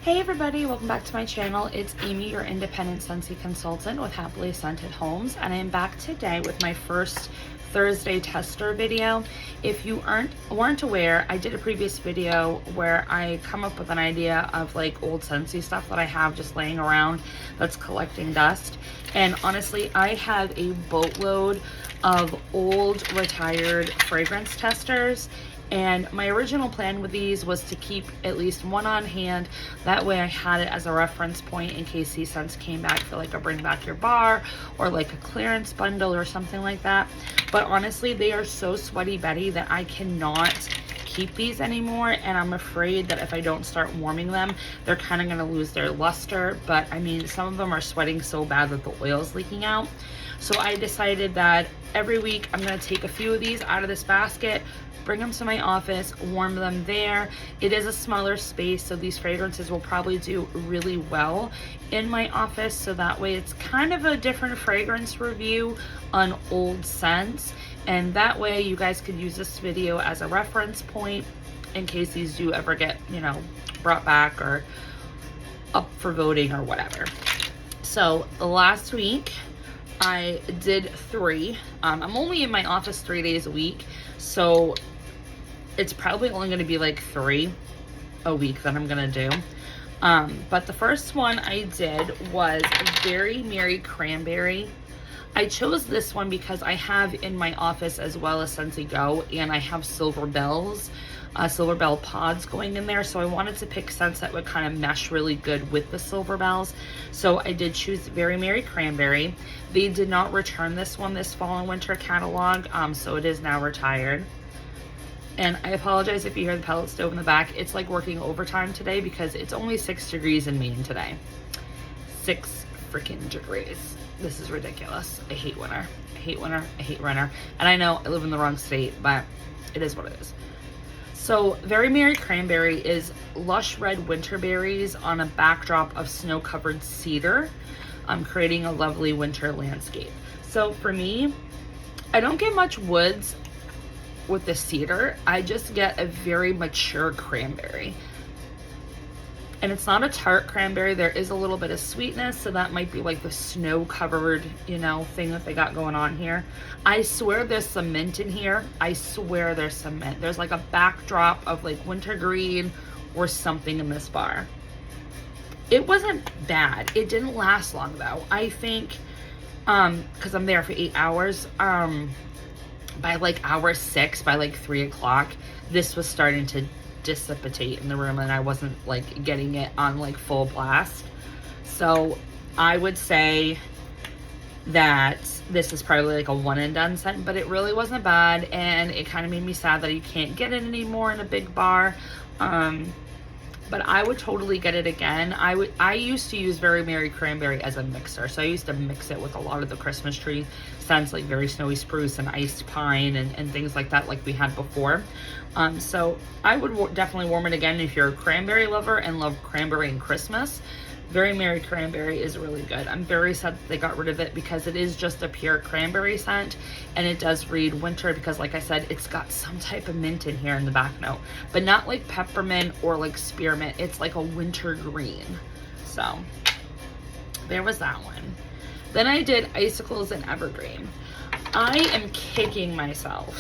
Hey everybody, welcome back to my channel. It's Amy, your independent Scentsy consultant with Happily Scented Homes, and I'm back today with my first Thursday tester video. If you weren't aware, I did a previous video where I come up with an idea of like old Scentsy stuff that I have just laying around that's collecting dust. And honestly, I have a boatload of old retired fragrance testers. And my original plan with these was to keep at least one on hand. That way I had it as a reference point in case these scents came back for like a bring back your bar or like a clearance bundle or something like that. But honestly, they are so sweaty Betty that I cannot keep these anymore. And I'm afraid that if I don't start warming them, they're kind of going to lose their luster. But I mean, some of them are sweating so bad that the oil is leaking out. So I decided that every week I'm going to take a few of these out of this basket, bring them to my office, warm them there. It is a smaller space, so these fragrances will probably do really well in my office. So that way it's kind of a different fragrance review on old scents. And that way you guys could use this video as a reference point in case these do ever get, brought back or up for voting or whatever. So last week I did 3. I'm only in my office 3 days a week, so it's probably only going to be like 3 a week that I'm going to do. But the first one I did was Very Merry Cranberry. I chose this one because I have in my office as well as Scentsy Go, and I have Silver Bells, Silver Bell pods going in there. So I wanted to pick scents that would kind of mesh really good with the Silver Bells. So I did choose Very Merry Cranberry. They did not return this one this fall and winter catalog, so it is now retired. And I apologize if you hear the pellet stove in the back. It's like working overtime today because it's only 6 degrees in Maine today. 6 freaking degrees. This is ridiculous. I hate winter. I hate winter. I hate winter. And I know I live in the wrong state, but it is what it is. So Very Merry Cranberry is lush red winter berries on a backdrop of snow-covered cedar, creating a lovely winter landscape. So for me, I don't get much woods with the cedar. I just get a very mature cranberry. And it's not a tart cranberry. There is a little bit of sweetness, so that might be like the snow-covered, thing that they got going on here. I swear there's some mint in here. I swear there's some mint. There's like a backdrop of like wintergreen or something in this bar. It wasn't bad. It didn't last long though. I think, because I'm there for 8 hours, by like hour 6, by like 3 o'clock, this was starting to dissipate in the room and I wasn't like getting it on like full blast. So I would say that this is probably like a one and done scent, but it really wasn't bad, and it kind of made me sad that you can't get it anymore in a big bar. But I would totally get it again. I used to use Very Merry Cranberry as a mixer. So I used to mix it with a lot of the Christmas tree scents like Very Snowy Spruce and Iced Pine and things like that like we had before. So I would definitely warm it again if you're a cranberry lover and love cranberry and Christmas. Very Merry Cranberry is really good. I'm very sad that they got rid of it because it is just a pure cranberry scent, and it does read winter because, like I said, it's got some type of mint in here in the back note, but not like peppermint or like spearmint. It's like a winter green. So there was that one. Then I did Icicles and Evergreen. I am kicking myself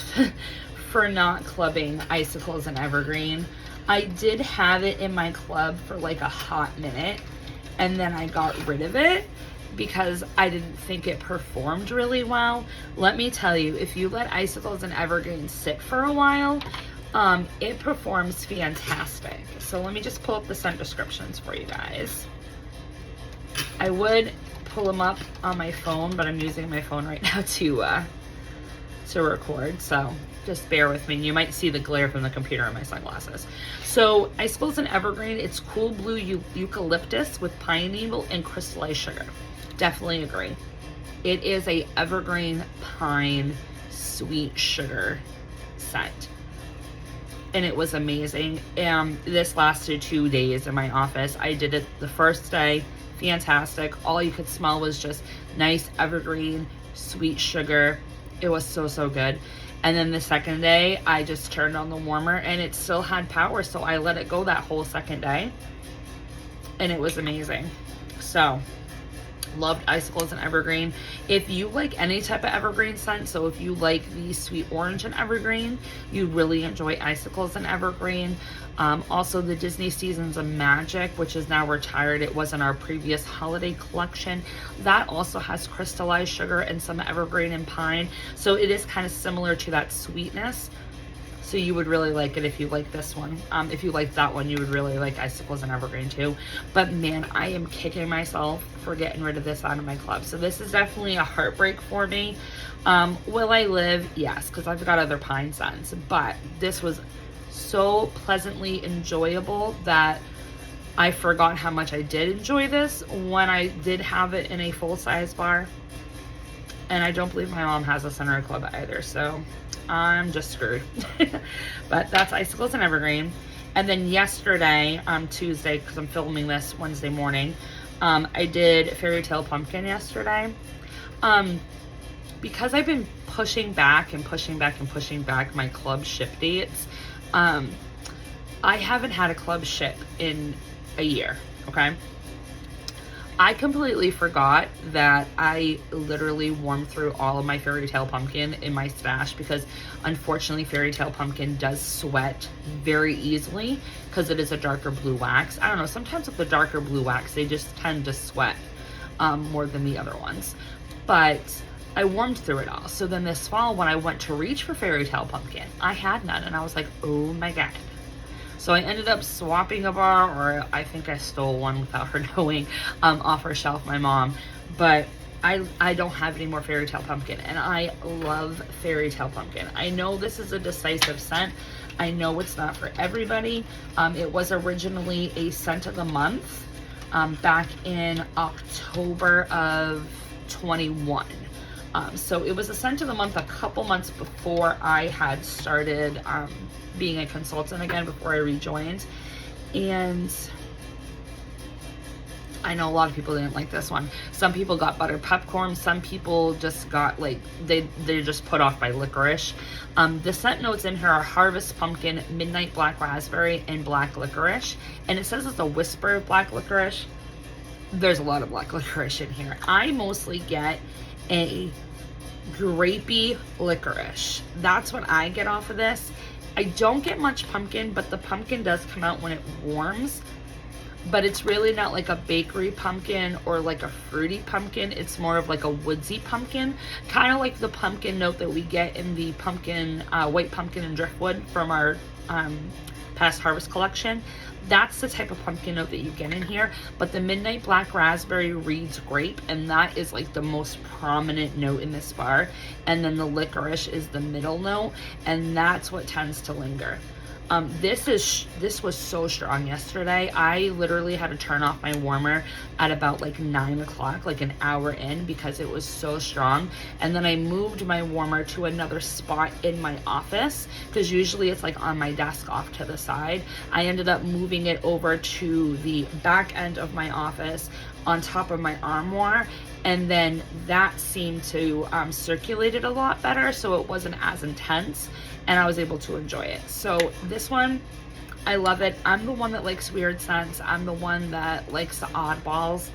for not clubbing Icicles and Evergreen. I did have it in my club for like a hot minute, and then I got rid of it because I didn't think it performed really well. Let me tell you, if you let Icicles and Evergreen sit for a while, it performs fantastic. So let me just pull up the scent descriptions for you guys. I would pull them up on my phone, but I'm using my phone right now to record, so just bear with me. You might see the glare from the computer on my sunglasses. So Icicles and Evergreen, it's cool blue eucalyptus with pine needle and crystallized sugar. Definitely agree. It is a evergreen pine sweet sugar scent, and it was amazing. This lasted 2 days in my office. I did it the first day, fantastic. All you could smell was just nice evergreen sweet sugar. It was so good. And then the second day, I just turned on the warmer and it still had power, so I let it go that whole second day. and it was amazing. So loved Icicles and Evergreen. If you like any type of evergreen scent, so if you like the sweet orange and evergreen, you really enjoy Icicles and Evergreen. Also the Disney Seasons of Magic, which is now retired. It was in our previous holiday collection. That also has crystallized sugar and some evergreen and pine. So it is kind of similar to that sweetness. So you would really like it if you like this one. If you like that one, you would really like Icicles and Evergreen too. But man, I am kicking myself for getting rid of this out of my club. So this is definitely a heartbreak for me. Will I live? Yes, because I've got other pine scents. But this was so pleasantly enjoyable that I forgot how much I did enjoy this when I did have it in a full-size bar. And I don't believe my mom has this in her club either, so I'm just screwed. But that's Icicles and Evergreen. And then yesterday, on Tuesday, because I'm filming this Wednesday morning, I did Fairy Tale Pumpkin yesterday. Because I've been pushing back my club ship dates, I haven't had a club ship in a year, okay? I completely forgot that I literally warmed through all of my Fairy Tale Pumpkin in my stash, because unfortunately Fairy Tale Pumpkin does sweat very easily because it is a darker blue wax. I don't know, sometimes with the darker blue wax, they just tend to sweat more than the other ones. But I warmed through it all. So then this fall, when I went to reach for Fairy Tale Pumpkin, I had none, and I was like, oh my God. So I ended up swapping a bar, or I think I stole one without her knowing, off her shelf, my mom. But I don't have any more Fairy Tale Pumpkin, and I love Fairy Tale Pumpkin. I know this is a decisive scent. I know it's not for everybody. It was originally a scent of the month back in October of 21. So it was a scent of the month a couple months before I had started being a consultant again, before I rejoined. And I know a lot of people didn't like this one. Some people got butter peppercorn. Some people just got like, they're just put off by licorice. The scent notes in here are harvest pumpkin, midnight black raspberry, and black licorice. And it says it's a whisper of black licorice. There's a lot of black licorice in here. I mostly get a grapey licorice. That's what I get off of this. I don't get much pumpkin, but the pumpkin does come out when it warms. But it's really not like a bakery pumpkin or like a fruity pumpkin. It's more of like a woodsy pumpkin, kind of like the pumpkin note that we get in the pumpkin, white pumpkin and driftwood from our past harvest collection. That's the type of pumpkin note that you get in here. But the midnight black raspberry reads grape, and that is like the most prominent note in this bar. And then the licorice is the middle note, and that's what tends to linger. This was so strong yesterday. I literally had to turn off my warmer at about like 9 o'clock, like an hour in, because it was so strong. And then I moved my warmer to another spot in my office, because usually it's like on my desk off to the side. I ended up moving it over to the back end of my office on top of my armoire, and then that seemed to circulate it a lot better, so it wasn't as intense, and I was able to enjoy it. So this one, I love it. I'm the one that likes weird scents. I'm the one that likes the oddballs.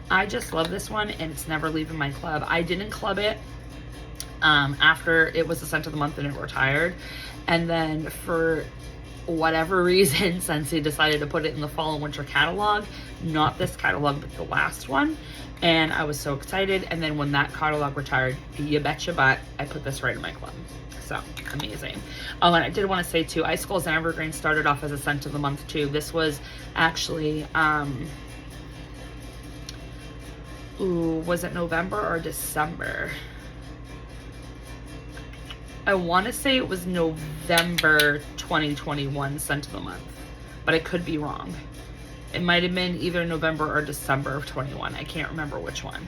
I just love this one, and it's never leaving my club. I didn't club it after it was the scent of the month and it retired, and then for whatever reason, Scentsy decided to put it in the fall and winter catalog. Not this catalog, but the last one. And I was so excited. And then when that catalog retired, you betcha butt, I put this right in my club. So amazing. Oh, and I did want to say too, Icicles and Evergreen started off as a scent of the month too. This was actually, was it November or December? I want to say it was November 2021 scent of the month, but I could be wrong. It might have been either November or December of 21. I can't remember which one.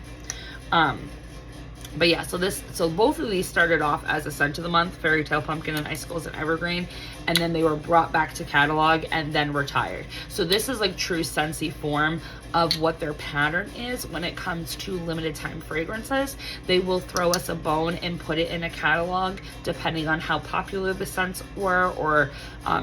But yeah, so both of these started off as a scent of the month, Fairy Tale Pumpkin and Icicles and Evergreen, and then they were brought back to catalog and then retired. So this is like true Scentsy form of what their pattern is when it comes to limited time fragrances. They will throw us a bone and put it in a catalog depending on how popular the scents were, or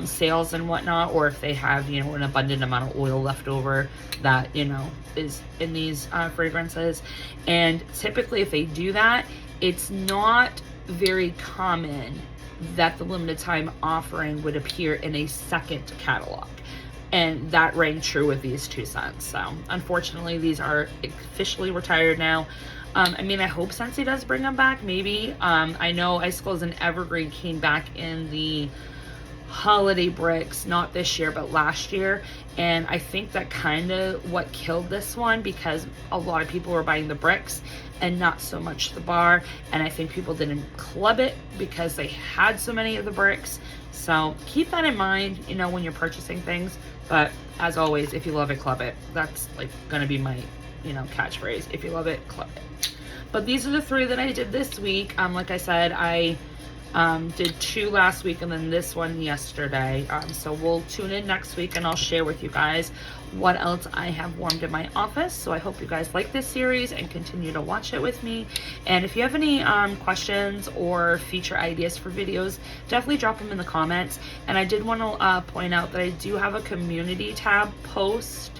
sales and whatnot, or if they have, you know, an abundant amount of oil left over that, you know, is in these fragrances. And typically if they do that, it's not very common that the limited time offering would appear in a second catalog. And that rang true with these two scents. So unfortunately, these are officially retired now. I mean, I hope Scentsy does bring them back, maybe. I know Icicles and Evergreen came back in the holiday bricks, not this year, but last year. And I think that kind of what killed this one, because a lot of people were buying the bricks and not so much the bar. And I think people didn't club it because they had so many of the bricks. So keep that in mind, you know, when you're purchasing things. But as always, if you love it, club it. That's like gonna be my, you know, catchphrase. If you love it, club it. But these are the 3 that I did this week. Like I said, I did 2 last week and then this one yesterday. So we'll tune in next week and I'll share with you guys what else I have warmed in my office. So I hope you guys like this series and continue to watch it with me. And if you have any questions or feature ideas for videos, definitely drop them in the comments. And I did want to point out that I do have a community tab post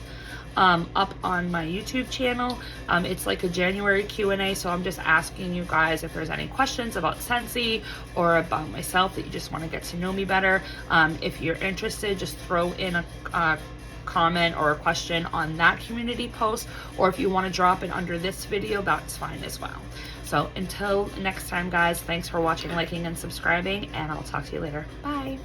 up on my YouTube channel. It's like a January Q&A, so I'm just asking you guys if there's any questions about Scentsy or about myself that you just want to get to know me better. If you're interested, just throw in a comment or a question on that community post, or if you want to drop it under this video, that's fine as well. So until next time, guys, thanks for watching, liking, and subscribing, and I'll talk to you later. Bye.